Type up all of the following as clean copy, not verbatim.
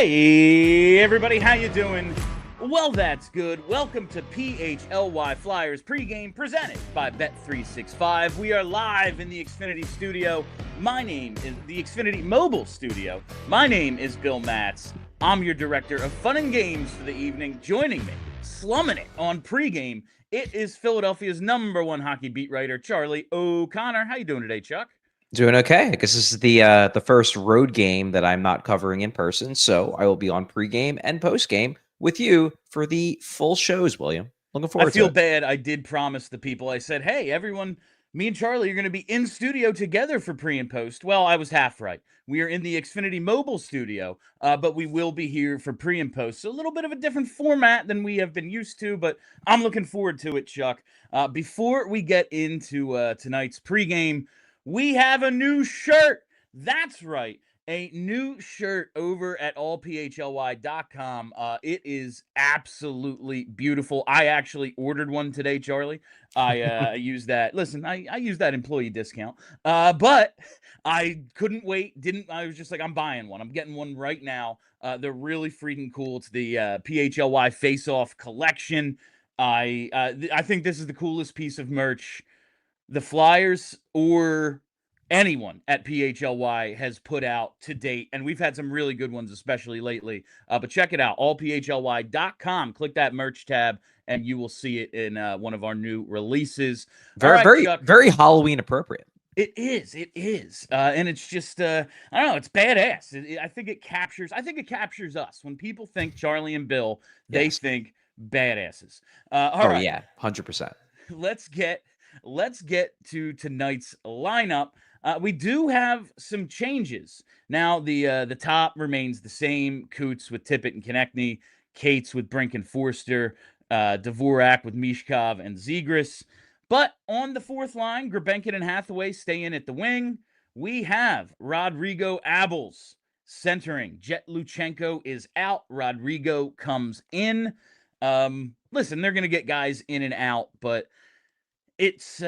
Hey everybody, how you doing? Well, that's good. Welcome to PHLY Flyers pregame presented by Bet365. We are live in the Xfinity studio. My name is the Xfinity mobile studio. My name is Bill Matz. I'm your director of fun and games for the evening. Joining me, slumming it on pregame, it is Philadelphia's #1 hockey beat writer, Charlie O'Connor. How you doing today, Chuck? Doing okay. I guess this is the first road game that I'm not covering in person, so I will be on pregame and postgame with you for the full shows, William. Looking I forward to feel it. bad. I did promise the people. I said, hey, everyone, me and Charlie are going to be in studio together for pre and post. Well, I was half right. We are in the Xfinity mobile studio, but we will be here for pre and post. So a little bit of a different format than we have been used to, but I'm looking forward to it, Chuck. Before we get into tonight's pregame, we have a new shirt. That's right. A new shirt over at allphly.com. It is absolutely beautiful. I actually ordered one today, Charlie. I used that. Listen, I use that employee discount. But I couldn't wait. I was just like, I'm buying one. I'm getting one right now. They're really freaking cool. It's the PHLY Face Off collection. I think this is the coolest piece of merch the Flyers or anyone at PHLY has put out to date. And we've had some really good ones, especially lately. But check it out, allphly.com. Click that merch tab, and you will see it in one of our new releases. All Very, right, very, Chuck. very Halloween appropriate. It is. And it's just, I don't know, it's badass. I think it captures us. When people think Charlie and Bill, they Yes. think badasses. All Oh right. yeah, 100%. let's get to tonight's lineup. We do have some changes. Now the top remains the same. Coots with Tippett and Konechny, Cates with Brink and Forster, Dvorak with Mishkov and Zegras. But on the fourth line, Grebenkin and Hathaway stay in at the wing. We have Rodrigo Abels centering. Jet Luchenko is out. Rodrigo comes in. Listen, they're going to get guys in and out, but it's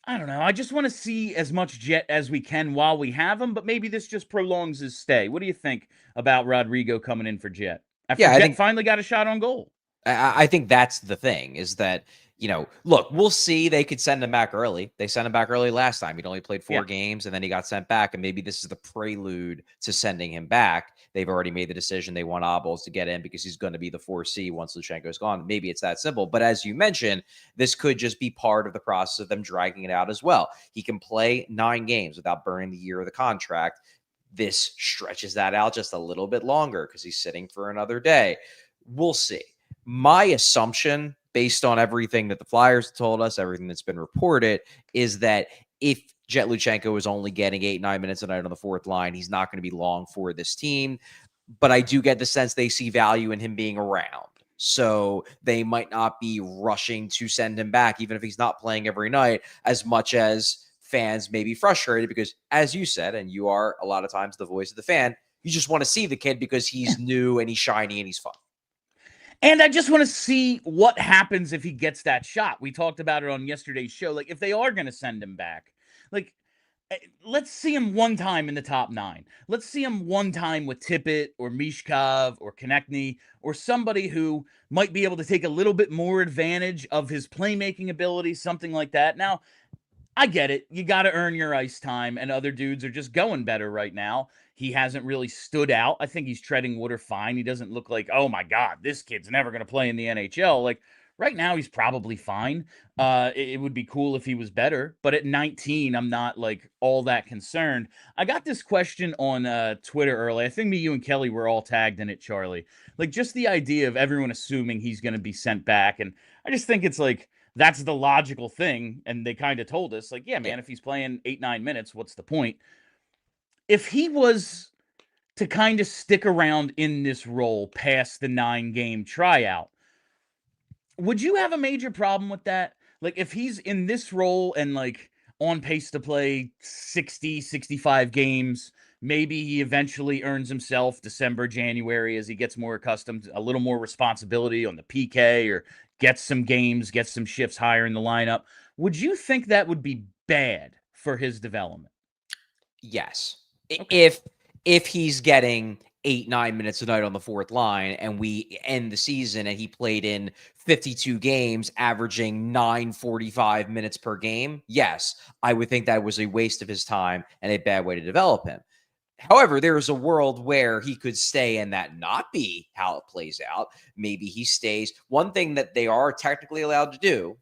I don't know. I just want to see as much Jet as we can while we have him, but maybe this just prolongs his stay. What do you think about Rodrigo coming in for Jet after Yeah, I Jet think finally got a shot on goal? I think that's the thing is that, look, we'll see. They could send him back early. They sent him back early last time. He'd only played four Yeah. games and then he got sent back. And maybe this is the prelude to sending him back. They've already made the decision. They want Abels to get in because he's going to be the 4C once Luchenko's gone. Maybe it's that simple. But as you mentioned, this could just be part of the process of them dragging it out as well. He can play 9 games without burning the year of the contract. This stretches that out just a little bit longer because he's sitting for another day. We'll see. My assumption, based on everything that the Flyers told us, everything that's been reported, is that if Jet Luchenko is only getting 8-9 minutes a night on the fourth line, he's not going to be long for this team. But I do get the sense they see value in him being around. So they might not be rushing to send him back, even if he's not playing every night, as much as fans may be frustrated because, as you said, and you are a lot of times the voice of the fan, you just want to see the kid because he's new and he's shiny and he's fun. And I just want to see what happens if he gets that shot. We talked about it on yesterday's show. Like, if they are going to send him back, like, let's see him one time in the top 9. Let's see him one time with Tippett or Mishkov or Konechny or somebody who might be able to take a little bit more advantage of his playmaking ability, something like that. Now, I get it. You got to earn your ice time, and other dudes are just going better right now. He hasn't really stood out. I think he's treading water fine. He doesn't look like, oh my God, this kid's never going to play in the NHL. Like, right now, he's probably fine. It would be cool if he was better. But at 19, I'm not, like, all that concerned. I got this question on Twitter early. I think me, you, and Kelly were all tagged in it, Charlie. Like, just the idea of everyone assuming he's going to be sent back. And I just think it's like, that's the logical thing. And they kind of told us, like, yeah, man, if he's playing 8-9 minutes, what's the point? If he was to kind of stick around in this role past the 9-game tryout, would you have a major problem with that? Like, if he's in this role and, like, on pace to play 60, 65 games, maybe he eventually earns himself December, January as he gets more accustomed, a little more responsibility on the PK or gets some games, gets some shifts higher in the lineup. Would you think that would be bad for his development? Yes. Okay. If he's getting 8-9 minutes a night on the fourth line, and we end the season and he played in 52 games, averaging 945 minutes per game, yes, I would think that was a waste of his time and a bad way to develop him. However, there is a world where he could stay and that not be how it plays out. Maybe he stays. One thing that they are technically allowed to do,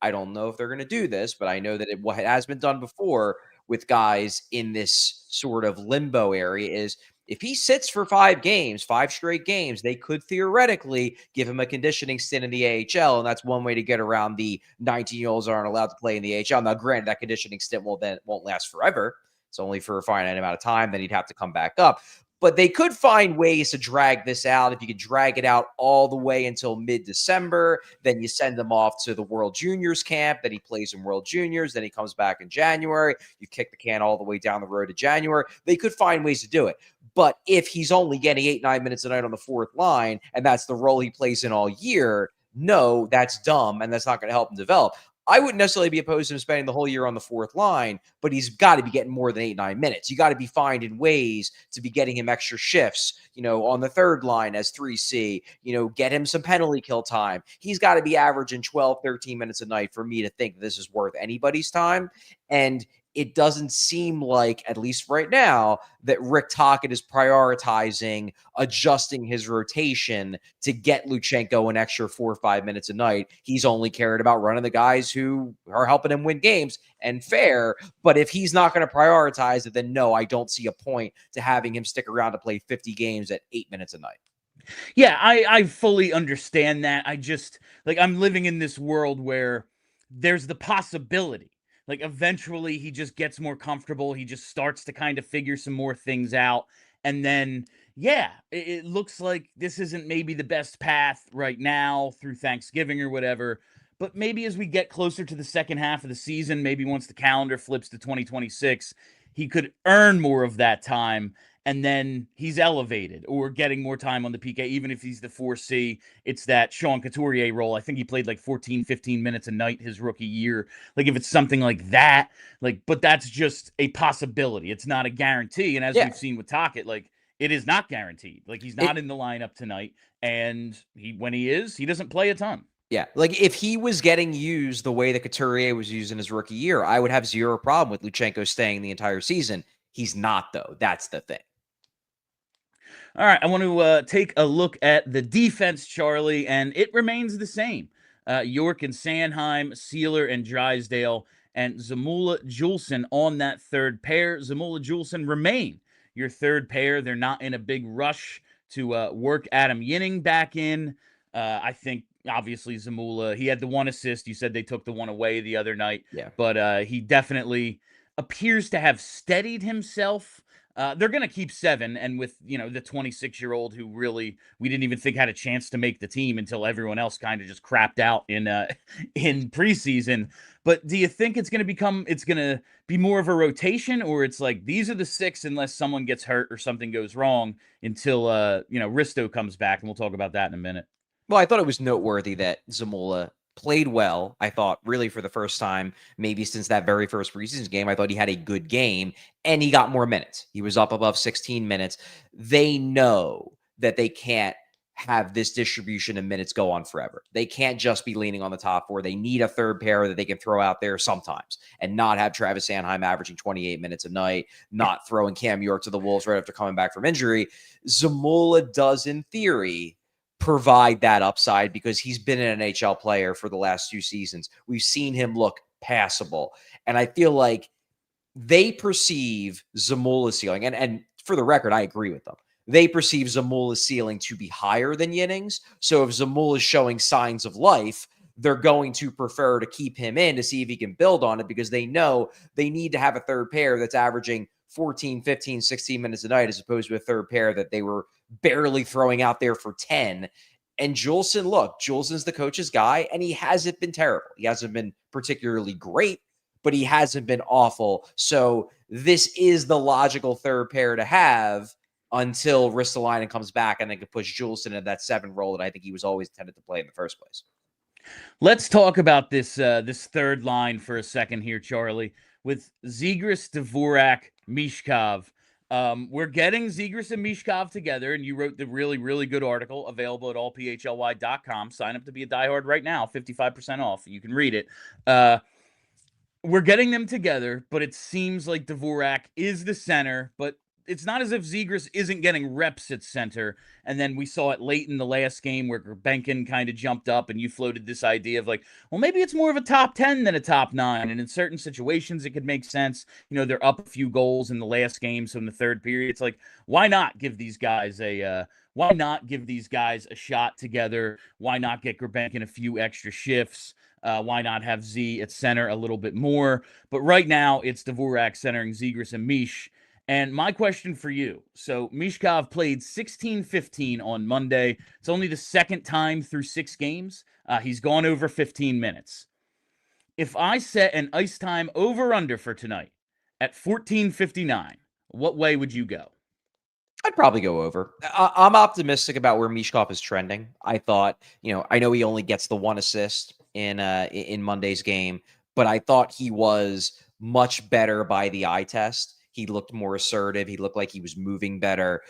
I don't know if they're going to do this, but I know that what has been done before with guys in this sort of limbo area is if he sits for 5 games, 5 straight games, they could theoretically give him a conditioning stint in the AHL. And that's one way to get around the 19-year-olds aren't allowed to play in the AHL. Now, granted, that conditioning stint won't last forever. It's only for a finite amount of time. Then he'd have to come back up. But they could find ways to drag this out. If you could drag it out all the way until mid-December, then you send him off to the World Juniors camp. Then he plays in World Juniors. Then he comes back in January. You kick the can all the way down the road to January. They could find ways to do it. But if he's only getting 8-9 minutes a night on the fourth line, and that's the role he plays in all year, no, that's dumb, and that's not going to help him develop. I wouldn't necessarily be opposed to him spending the whole year on the fourth line, but he's got to be getting more than 8-9 minutes. You got to be finding ways to be getting him extra shifts, on the third line as 3C, get him some penalty kill time. He's got to be averaging 12, 13 minutes a night for me to think this is worth anybody's time. And it doesn't seem like, at least right now, that Rick Tocchet is prioritizing adjusting his rotation to get Luchenko an extra 4 or 5 minutes a night. He's only cared about running the guys who are helping him win games, and fair. But if he's not going to prioritize it, then no, I don't see a point to having him stick around to play 50 games at 8 minutes a night. Yeah, I fully understand that. I just, I'm living in this world where there's the possibility. Eventually he just gets more comfortable. He just starts to kind of figure some more things out. And then, yeah, it looks like this isn't maybe the best path right now through Thanksgiving or whatever. But maybe as we get closer to the second half of the season, maybe once the calendar flips to 2026, he could earn more of that time. And then he's elevated or getting more time on the PK, even if he's the 4C. It's that Sean Couturier role. I think he played 14, 15 minutes a night his rookie year. If it's something like that, but that's just a possibility. It's not a guarantee. And as we've seen with Tocchet, it is not guaranteed. He's not in the lineup tonight. And when he is, he doesn't play a ton. Yeah, if he was getting used the way that Couturier was used in his rookie year, I would have zero problem with Luchenko staying the entire season. He's not, though. That's the thing. All right, I want to take a look at the defense, Charlie, and it remains the same. York and Sanheim, Sealer and Drysdale, and Zamula-Juulsen on that third pair. Zamula-Juulsen remain your third pair. They're not in a big rush to work Adam Yinning back in. I think, obviously, Zamula, he had the one assist. You said they took the one away the other night. Yeah. But he definitely appears to have steadied himself. They're going to keep 7, and with, the 26-year-old who really we didn't even think had a chance to make the team until everyone else kind of just crapped out in preseason. But do you think it's going to be more of a rotation, or it's these are the 6 unless someone gets hurt or something goes wrong until Risto comes back, and we'll talk about that in a minute. Well, I thought it was noteworthy that Zamula played well. I thought really for the first time, maybe since that very first preseason game, I thought he had a good game and he got more minutes. He was up above 16 minutes. They know that they can't have this distribution of minutes go on forever. They can't just be leaning on the top 4. They need a third pair that they can throw out there sometimes and not have Travis Sanheim averaging 28 minutes a night, not throwing Cam York to the Wolves right after coming back from injury. Zamula does, in theory, provide that upside because he's been an NHL player for the last 2 seasons. We've seen him look passable. And I feel like they perceive Zamula's ceiling, and for the record, I agree with them. They perceive Zamula's ceiling to be higher than Yinning's. So if Zamula's showing signs of life, they're going to prefer to keep him in to see if he can build on it because they know they need to have a third pair that's averaging 14, 15, 16 minutes a night as opposed to a third pair that they were barely throwing out there for 10. And Juulsen's the coach's guy, and he hasn't been terrible. He hasn't been particularly great, but he hasn't been awful. So this is the logical third pair to have until Ristolainen comes back and they can push Juulsen into that 7 role that I think he was always intended to play in the first place. Let's talk about this third line for a second here, Charlie, with Zegras, Dvorak, Mishkov. We're getting Zegras and Mishkov together, and you wrote the really, really good article available at allphly.com. Sign up to be a diehard right now, 55% off. You can read it. We're getting them together, but it seems like Dvorak is the center, but it's not as if Zegras isn't getting reps at center. And then we saw it late in the last game where Gurbenkin kind of jumped up, and you floated this idea of like, well, maybe it's more of a top 10 than a top 9. And in certain situations, it could make sense. They're up a few goals in the last game. So in the third period, it's like, why not give these guys a shot together? Why not get Gurbenkin a few extra shifts? Why not have Z at center a little bit more? But right now, it's Dvorak centering Zegras and Mish. And my question for you, so Mishkov played 16-15 on Monday. It's only the second time through 6 games. He's gone over 15 minutes. If I set an ice time over-under for tonight at 14:59, what way would you go? I'd probably go over. I'm optimistic about where Mishkov is trending. I thought, I know he only gets the 1 assist in Monday's game, but I thought he was much better by the eye test. He looked more assertive. He looked like he was moving better.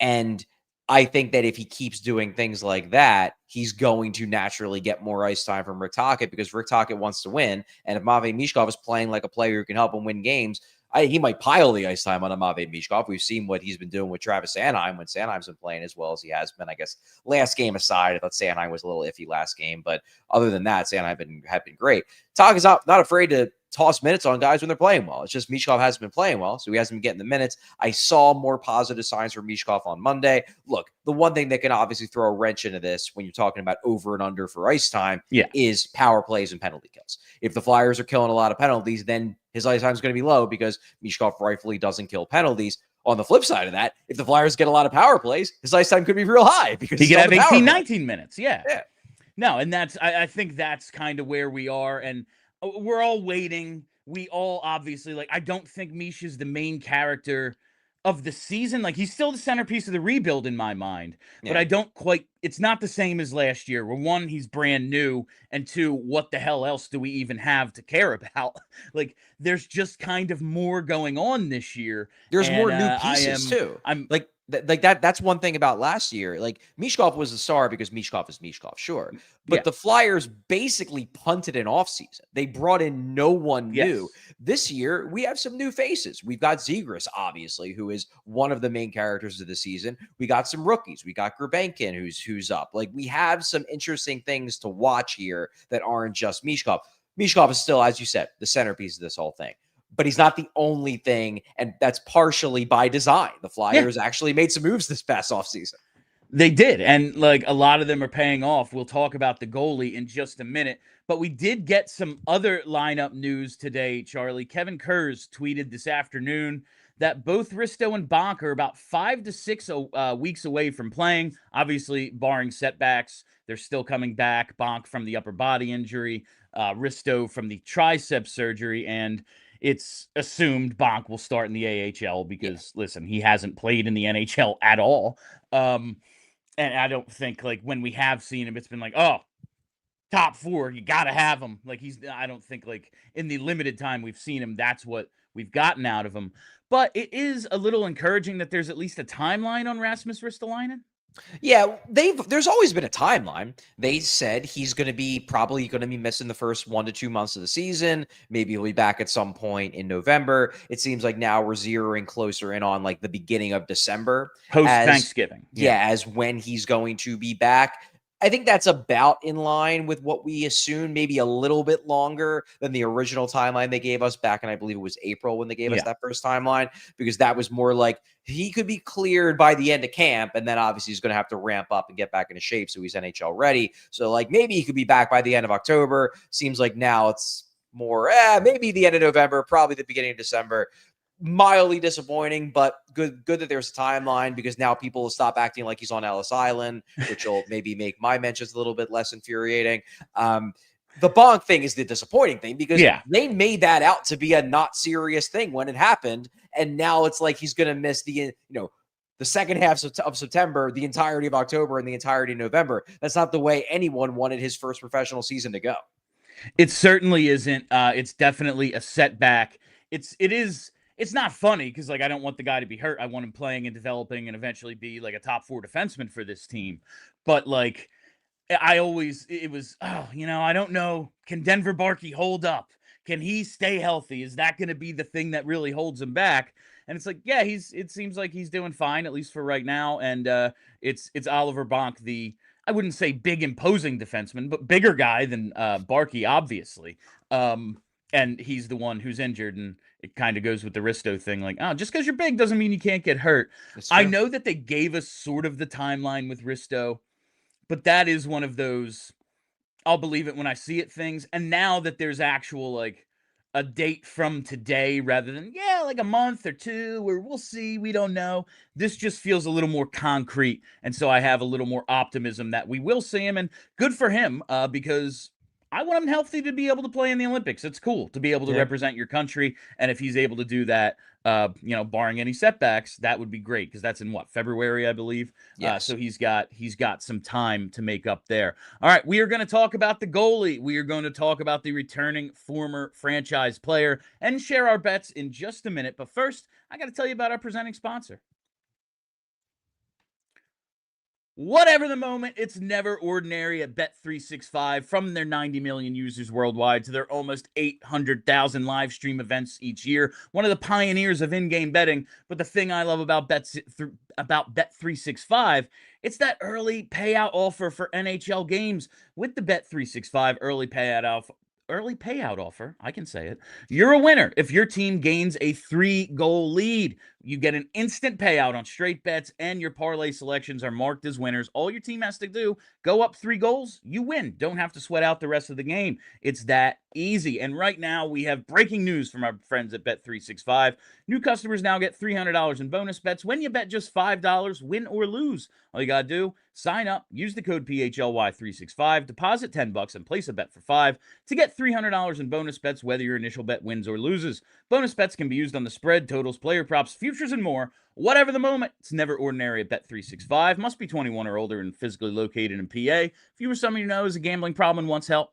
And I think that if he keeps doing things like that, he's going to naturally get more ice time from Rick Tocchet, because Rick Tocchet wants to win. And if Matvei Michkov is playing like a player who can help him win games, he might pile the ice time on a Matvei Michkov. We've seen what he's been doing with Travis Sanheim when Sanheim's been playing as well as he has been. I guess last game aside, I thought Sanheim was a little iffy last game, but other than that, Sanheim had been great. Tocchet is not afraid to toss minutes on guys when they're playing well. It's just Mishkov hasn't been playing well, so he hasn't been getting the minutes. I saw more positive signs for Mishkov on Monday. Look, the one thing that can obviously throw a wrench into this when you're talking about over and under for ice time is power plays and penalty kills. If the Flyers are killing a lot of penalties, then his ice time is going to be low because Mishkov rightfully doesn't kill penalties. On the flip side of that, if the Flyers get a lot of power plays, his ice time could be real high because he could have 18, 19 minutes. Yeah. No, and I think that's kind of where we are, and we're all waiting. We all obviously, I don't think Mish is the main character of the season. He's still the centerpiece of the rebuild in my mind, but I don't quite, it's not the same as last year where 1, he's brand new, and 2, what the hell else do we even have to care about? There's just kind of more going on this year. There's more new pieces too. That's one thing about last year. Mishkov was a star because Mishkov is Mishkov, sure. But the Flyers basically punted an offseason. They brought in no one new. This year, we have some new faces. We've got Zegras, obviously, who is one of the main characters of the season. We got some rookies. We got Gurbenkin, who's up. We have some interesting things to watch here that aren't just Mishkov. Mishkov is still, as you said, the centerpiece of this whole thing. But he's not the only thing, and that's partially by design. The Flyers actually made some moves this past offseason. They did, and a lot of them are paying off. We'll talk about the goalie in just a minute, but we did get some other lineup news today, Charlie. Kevin Kurz tweeted this afternoon that both Risto and Bonk are about 5 to 6 weeks away from playing. Obviously, barring setbacks, they're still coming back. Bonk from the upper body injury, Risto from the tricep surgery, and it's assumed Bonk will start in the AHL because, listen, he hasn't played in the NHL at all. And I don't think, when we have seen him, it's been top 4, you got to have him. I don't think, in the limited time we've seen him, that's what we've gotten out of him. But it is a little encouraging that there's at least a timeline on Rasmus Ristolainen. Yeah, there's always been a timeline. They said he's probably going to be missing the first 1 to 2 months of the season. Maybe he'll be back at some point in November. It seems like now we're zeroing closer in on the beginning of December. Post-Thanksgiving. As when he's going to be back. I think that's about in line with what we assumed, maybe a little bit longer than the original timeline they gave us back in, I believe it was April when they gave us that first timeline, because that was more he could be cleared by the end of camp, and then obviously he's going to have to ramp up and get back into shape so he's NHL ready. So maybe he could be back by the end of October. Seems like now it's more, maybe the end of November, probably the beginning of December. Mildly disappointing, but good that there's a timeline, because now people will stop acting like he's on Ellis Island, which will maybe make my mentions a little bit less infuriating. The Bonk thing is the disappointing thing, because they made that out to be a not serious thing when it happened, and now it's he's going to miss the second half of September, the entirety of October, and the entirety of November. That's not the way anyone wanted his first professional season to go. It certainly isn't. It's definitely a setback. It is it's not funny because like I don't want the guy to be hurt. I want him playing and developing and eventually be like a top 4 defenseman for this team. But like it was, I don't know. Can Denver Barkey hold up? Can he stay healthy? Is that going to be the thing that really holds him back? And it's like, yeah, it seems like he's doing fine, at least for right now. And it's Oliver Bonk, I wouldn't say big imposing defenseman, but bigger guy than Barkey, obviously. And he's the one who's injured, and it kind of goes with the Risto thing. Like, oh, just because you're big doesn't mean you can't get hurt. I know that they gave us sort of the timeline with Risto, but that is one of those I'll believe it when I see it things. And now that there's actual like a date from today rather than like a month or two, or we'll see, we don't know. This just feels a little more concrete, and so I have a little more optimism that we will see him, and good for him because I want him healthy to be able to play in the Olympics. It's cool to be able to represent your country, and if he's able to do that, barring any setbacks, that would be great because that's in February, I believe. Yes. So he's got some time to make up there. All right, we are going to talk about the goalie. We are going to talk about the returning former franchise player and share our bets in just a minute. But first, I got to tell you about our presenting sponsor. Whatever the moment, it's never ordinary at Bet365. From their 90 million users worldwide to their almost 800,000 live stream events each year, one of the pioneers of in-game betting. But the thing I love about Bet365, it's that early payout offer for NHL games. With the Bet365 early payout offer, I can say it, you're a winner if your team gains a 3-goal lead. You get an instant payout on straight bets, and your parlay selections are marked as winners. All your team has to do, go up 3 goals, you win. Don't have to sweat out the rest of the game. It's that easy. And right now, we have breaking news from our friends at Bet365. New customers now get $300 in bonus bets when you bet just $5, win or lose. All you got to do, sign up, use the code PHLY365, deposit $10 and place a bet for $5 to get $300 in bonus bets whether your initial bet wins or loses. Bonus bets can be used on the spread, totals, player props, futures, and more. Whatever the moment, it's never ordinary at Bet365. Must be 21 or older and physically located in PA. If you or someone you know has a gambling problem and wants help,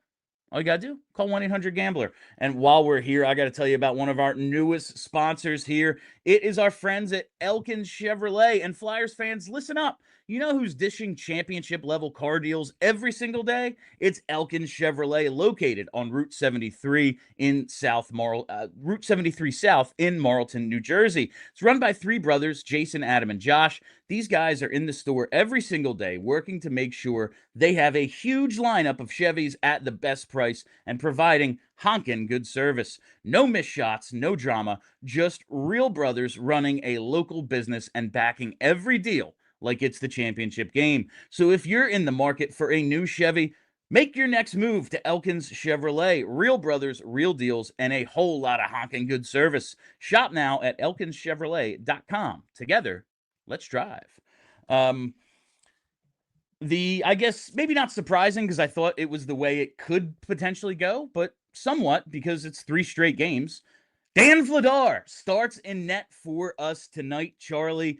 all you got to do, call 1-800-GAMBLER. And while we're here, I got to tell you about one of our newest sponsors here. It is our friends at Elkins Chevrolet. And Flyers fans, listen up. You know who's dishing championship-level car deals every single day? It's Elkins Chevrolet, located on Route 73 Route 73 South in Marlton, New Jersey. It's run by 3 brothers, Jason, Adam, and Josh. These guys are in the store every single day working to make sure they have a huge lineup of Chevys at the best price and providing honkin' good service. No missed shots, no drama, just real brothers running a local business and backing every deal like it's the championship game. So if you're in the market for a new Chevy, make your next move to Elkins Chevrolet. Real brothers, real deals, and a whole lot of honking good service. Shop now at elkinschevrolet.com. Together, let's drive. I guess maybe not surprising because I thought it was the way it could potentially go, but somewhat because it's 3 straight games. Dan Vladar starts in net for us tonight, Charlie.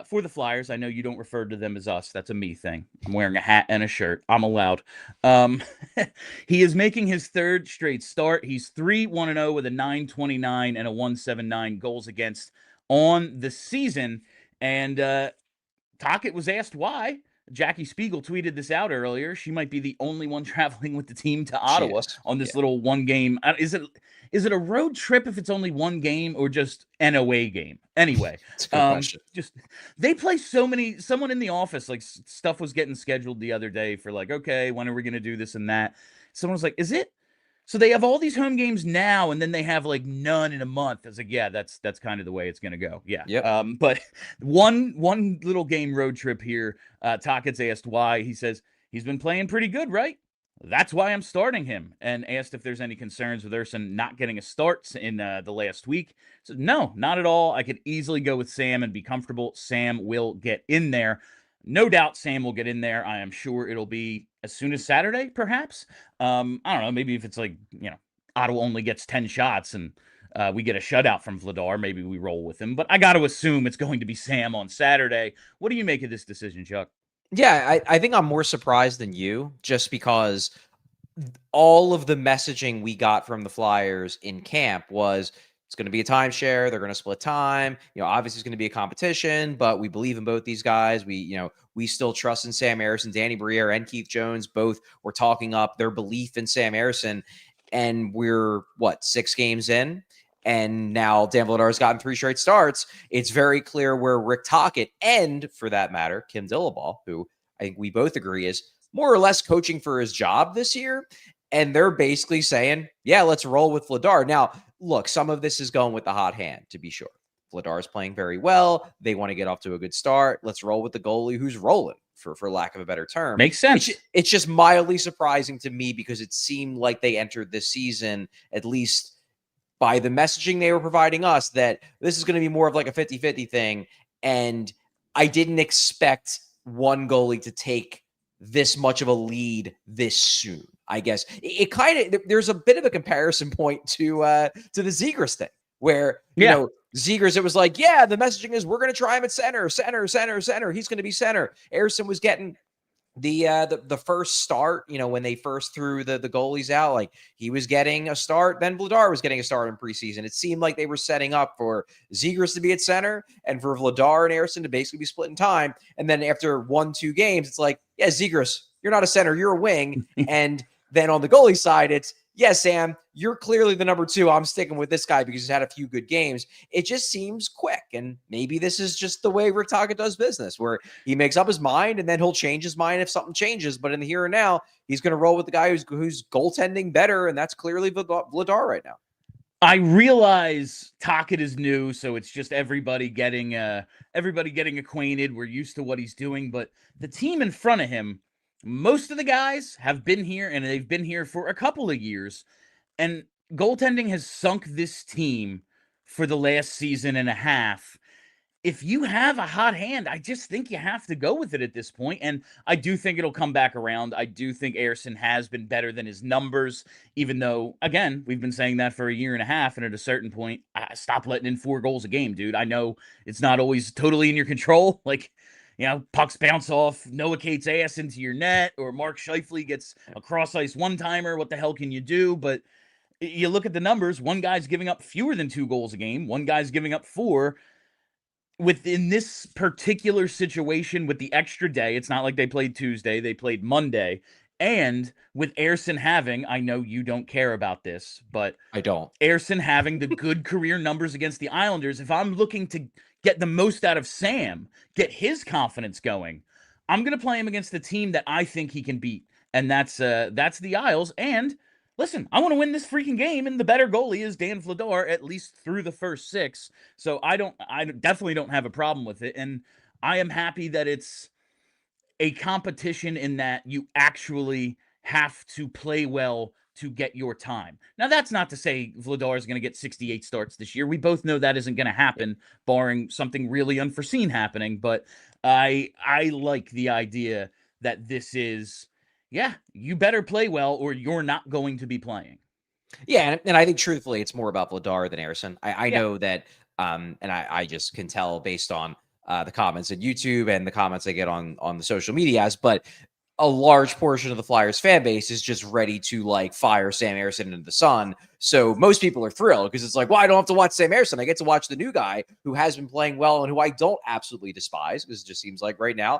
For the Flyers, I know you don't refer to them as us. That's a me thing. I'm wearing a hat and a shirt. I'm allowed. He is making his 3rd straight start. He's 3-1-0 with a .929 and a .179 goals against on the season. And Tocchet was asked why. Jackie Spiegel tweeted this out earlier. She might be the only one traveling with the team to Ottawa on this little 1 game. Is it a road trip if it's only 1 game or just an away game? Anyway, it's a good question. Just they play so many. Someone in the office, like, stuff was getting scheduled the other day for like, okay, when are we going to do this and that? Someone was like, is it? So they have all these home games now, and then they have like none in a month. I was like, yeah, that's kind of the way it's going to go. Yeah. Yep. But one little game road trip here. Tocchet's asked why. He says he's been playing pretty good, right? That's why I'm starting him. And asked if there's any concerns with Urson not getting a start in the last week. So no, not at all. I could easily go with Sam and be comfortable. Sam will get in there. No doubt Sam will get in there. I am sure it'll be as soon as Saturday, perhaps. I don't know. Maybe if it's like, Ottawa only gets 10 shots and we get a shutout from Vladar, maybe we roll with him. But I got to assume it's going to be Sam on Saturday. What do you make of this decision, Chuck? Yeah, I think I'm more surprised than you, just because all of the messaging we got from the Flyers in camp was It's going to be a timeshare. They're going to split time. Obviously it's going to be a competition, but we believe in both these guys. We still trust in Sam Ersson. Danny Briere and Keith Jones both were talking up their belief in Sam Ersson. And we're, 6 games in? And now Dan Vladar's gotten 3 straight starts. It's very clear where Rick Tocchet and, for that matter, Kim Dillabaugh, who I think we both agree is more or less coaching for his job this year. And they're basically saying, yeah, let's roll with Vladar. Now, look, some of this is going with the hot hand, to be sure. Vladar is playing very well. They want to get off to a good start. Let's roll with the goalie who's rolling, for lack of a better term. Makes sense. It's just mildly surprising to me because it seemed like they entered this season, at least by the messaging they were providing us, that this is going to be more of like a 50-50 thing. And I didn't expect one goalie to take this much of a lead this soon. I guess it kind of, there's a bit of a comparison point to the Zegras thing where, Zegras, it was like, yeah, the messaging is we're going to try him at center. He's going to be center. Ersson was getting the first start, when they first threw the goalies out, like he was getting a start, then Vladar was getting a start in preseason. It seemed like they were setting up for Zegras to be at center and for Vladar and Ersson to basically be splitting time. And then after 1-2 games, it's like, yeah, Zegras, you're not a center, you're a wing. And then on the goalie side, it's, yeah, Sam, you're clearly the number 2. I'm sticking with this guy because he's had a few good games. It just seems quick. And maybe this is just the way Rick Tocchet does business, where he makes up his mind and then he'll change his mind if something changes. But in the here and now, he's going to roll with the guy who's goaltending better. And that's clearly Vladar right now. I realize Tocchet is new, so it's just everybody getting acquainted. We're used to what he's doing. But the team in front of him, most of the guys have been here, and they've been here for a couple of years. And goaltending has sunk this team for the last season and a half. If you have a hot hand, I just think you have to go with it at this point. And I do think it'll come back around. I do think Ersson has been better than his numbers, even though, again, we've been saying that for a year and a half. And at a certain point, stop letting in 4 goals a game, dude. I know it's not always totally in your control. Like, pucks bounce off Noah Cate's ass into your net, or Mark Scheifele gets a cross-ice one-timer. What the hell can you do? But you look at the numbers. One guy's giving up fewer than 2 goals a game. One guy's giving up 4. Within this particular situation with the extra day, it's not like they played Tuesday. They played Monday. And with Ersson having, I know you don't care about this, but I don't. Ersson having the good career numbers against the Islanders, if I'm looking to get the most out of Sam, get his confidence going, I'm going to play him against the team that I think he can beat. And that's the Isles. And listen, I want to win this freaking game, and the better goalie is Dan Vladar, at least through the first 6. So I definitely don't have a problem with it. And I am happy that it's a competition in that you actually have to play well to get your time. Now, that's not to say Vladar is going to get 68 starts this year. We both know that isn't going to happen, barring something really unforeseen happening. But I like the idea that this is, yeah, you better play well or you're not going to be playing. Yeah, and I think truthfully, it's more about Vladar than Ersson. I know that, and I just can tell based on the comments on YouTube and the comments I get on the social medias, but a large portion of the Flyers fan base is just ready to like fire Sam Ersson into the sun. So most people are thrilled because it's like, well, I don't have to watch Sam Ersson. I get to watch the new guy who has been playing well and who I don't absolutely despise, because it just seems like right now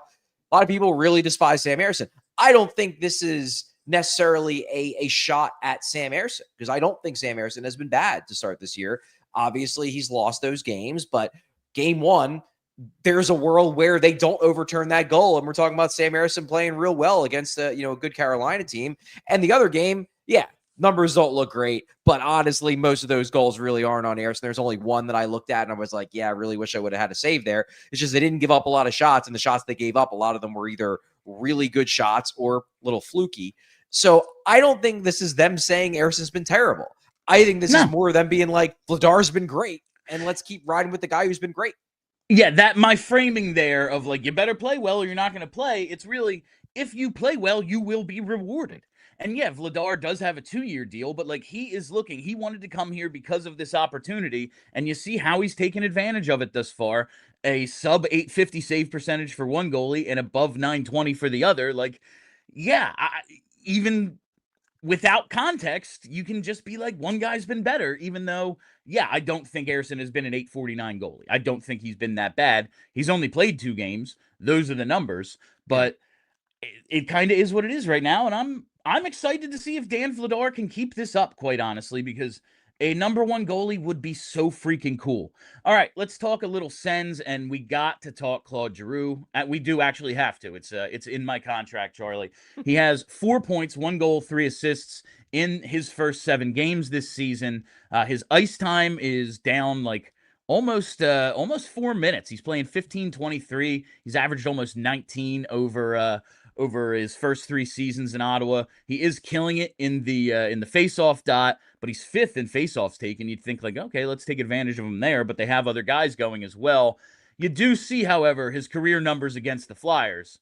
a lot of people really despise Sam Ersson. I don't think this is necessarily a shot at Sam Ersson, because I don't think Sam Ersson has been bad to start this year. Obviously, he's lost those games, but game 1, there's a world where they don't overturn that goal. And we're talking about Sam Ersson playing real well against a good Carolina team. And the other game, yeah, numbers don't look great, but honestly, most of those goals really aren't on Ersson. There's only one that I looked at and I was like, yeah, I really wish I would have had a save there. It's just they didn't give up a lot of shots, and the shots they gave up, a lot of them were either really good shots or a little fluky. So I don't think this is them saying Ersson's been terrible. I think this is more them being like, Vladar's been great, and let's keep riding with the guy who's been great. Yeah, that my framing there of like, you better play well or you're not going to play. It's really, if you play well, you will be rewarded. And yeah, Vladar does have a 2-year deal, but like he wanted to come here because of this opportunity. And you see how he's taken advantage of it thus far. A sub 850 save percentage for one goalie and above 920 for the other. Like, yeah, even without context, you can just be like, one guy's been better, even though, yeah, I don't think Harrison has been an 849 goalie. I don't think he's been that bad. He's only played 2 games. Those are the numbers. But it kind of is what it is right now, and I'm excited to see if Dan Vladar can keep this up, quite honestly, because a number 1 goalie would be so freaking cool. All right, let's talk a little Sens, and we got to talk Claude Giroux. We do actually have to. It's in my contract, Charlie. He has 4 points, 1 goal, 3 assists in his first 7 games this season. His ice time is down like almost 4 minutes. He's playing 15-23. He's averaged almost 19 over his first 3 seasons in Ottawa. He is killing it in the face-off dot, but he's 5th in face-offs taken. You'd think like, okay, let's take advantage of him there, but they have other guys going as well. You do see, however, his career numbers against the Flyers.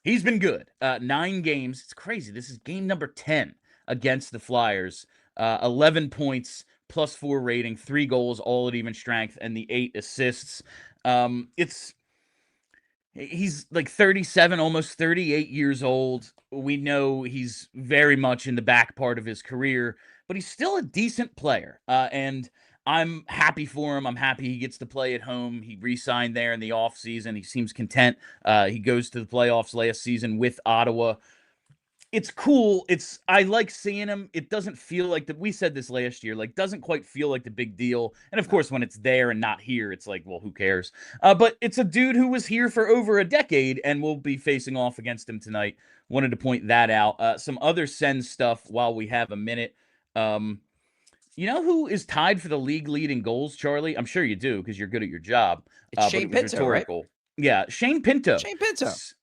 He's been good. 9 games. It's crazy. This is game number 10 against the Flyers. 11 points, +4 rating, 3 goals, all at even strength, and the 8 assists. He's like 37, almost 38 years old. We know he's very much in the back part of his career, but he's still a decent player. And I'm happy for him. I'm happy he gets to play at home. He re-signed there in the offseason. He seems content. He goes to the playoffs last season with Ottawa. It's cool. I like seeing him. It doesn't feel like that. We said this last year, like doesn't quite feel like the big deal. And of course, when it's there and not here, it's like, well, who cares? But it's a dude who was here for over a decade and we'll be facing off against him tonight. Wanted to point that out. Some other Sens stuff while we have a minute. You know who is tied for the league lead in goals, Charlie? I'm sure you do because you're good at your job. It's Shane Pinto, rhetorical. Right? Yeah, Shane Pinto.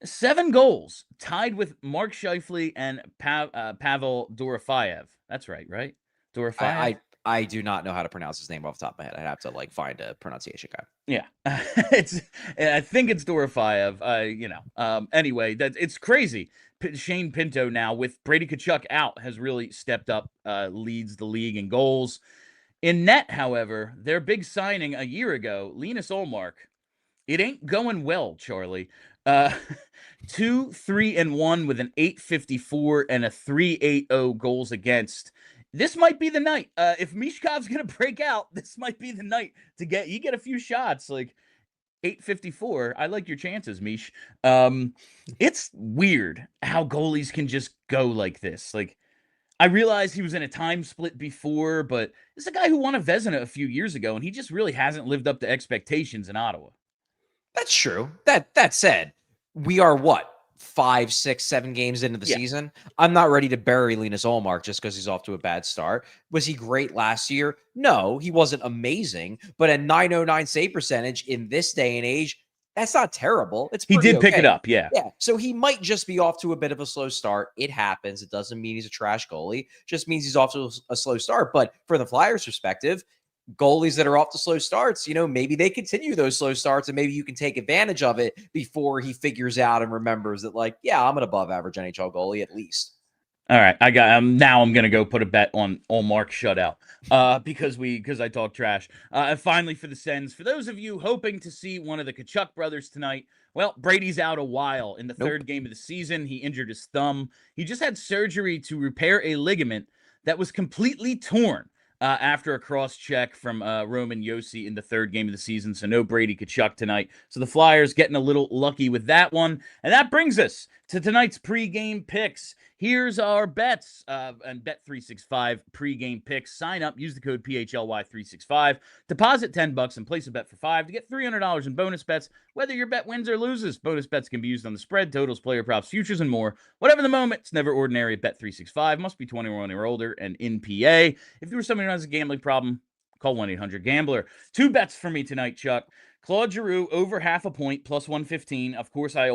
7 goals, tied with Mark Scheifele and Pavel Dorofeyev. That's right? Dorofeyev? I do not know how to pronounce his name off the top of my head. I'd have to find a pronunciation guy. Yeah, I think it's Dorofeyev. Anyway, it's crazy. Shane Pinto now with Brady Tkachuk out has really stepped up, leads the league in goals. In net, however, their big signing a year ago, Linus Ullmark. It ain't going well, Charlie. 2-3-1 with an 854 and a 380 goals against. This might be the night. If Mishkov's gonna break out, this might be the night to get a few shots. Like 854. I like your chances, Mish. It's weird how goalies can just go like this. Like, I realize he was in a time split before, but this is a guy who won a Vezina a few years ago, and he just really hasn't lived up to expectations in Ottawa. That's true. That said, we are 5, 6, 7 games into the season. I'm not ready to bury Linus Ullmark just because he's off to a bad start. Was he great last year? No, he wasn't amazing, but a 909 save percentage in this day and age, that's not terrible. He did pick it up, yeah. Yeah, so he might just be off to a bit of a slow start. It happens. It doesn't mean he's a trash goalie. It just means he's off to a slow start. But for the Flyers' perspective, goalies that are off to slow starts, maybe they continue those slow starts and maybe you can take advantage of it before he figures out and remembers that, I'm an above average NHL goalie at least. All right, I got. Now I'm gonna go put a bet on Ullmark shutout, because I talk trash. And finally, for the Sens, for those of you hoping to see one of the Tkachuk brothers tonight, well, Brady's out a while. In the third game of the season, he injured his thumb. He just had surgery to repair a ligament that was completely torn. After a cross-check from Roman Josi in the third game of the season. So no Brady Tkachuk tonight. So the Flyers getting a little lucky with that one. And that brings us to tonight's pregame picks. Here's our bets and Bet365 pregame picks. Sign up, use the code PHLY365, deposit $10 and place a bet for $5 to get $300 in bonus bets. Whether your bet wins or loses, bonus bets can be used on the spread, totals, player props, futures, and more. Whatever the moment, it's never ordinary at Bet365. Must be 21 or older and in PA. If you were somebody who has a gambling problem, call 1-800-GAMBLER. 2 bets for me tonight, Chuck. Claude Giroux over half a point, +115. Of course, I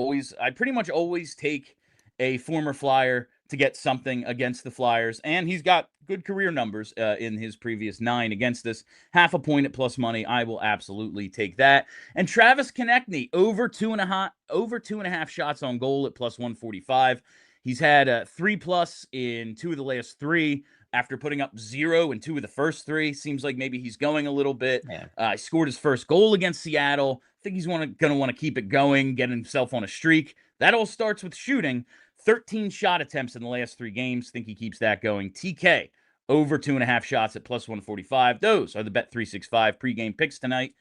pretty much always take a former Flyer to get something against the Flyers, and he's got good career numbers in his previous 9 against us. Half a point at plus money, I will absolutely take that. And Travis Konechny over 2.5 shots on goal at +145. He's had 3+ in 2 of the last 3. After putting up 0 in 2 of the first 3. Seems like maybe he's going a little bit. He scored his first goal against Seattle. I think he's going to want to keep it going, get himself on a streak. That all starts with shooting. 13 shot attempts in the last 3 games. Think he keeps that going. TK, over 2.5 shots at plus 145. Those are the Bet365 pregame picks tonight.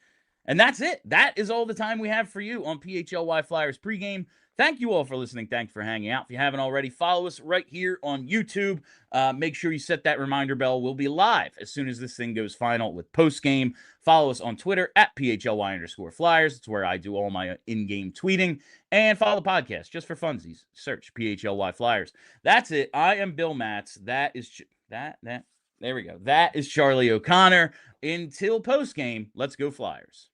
And that's it. That is all the time we have for you on PHLY Flyers pregame. Thank you all for listening. Thanks for hanging out. If you haven't already, follow us right here on YouTube. Make sure you set that reminder bell. We'll be live as soon as this thing goes final with postgame. Follow us on Twitter at PHLY_Flyers. It's where I do all my in-game tweeting. And follow the podcast just for funsies. Search PHLY Flyers. That's it. I am Bill Matz. That is there we go. That is Charlie O'Connor. Until postgame, let's go Flyers.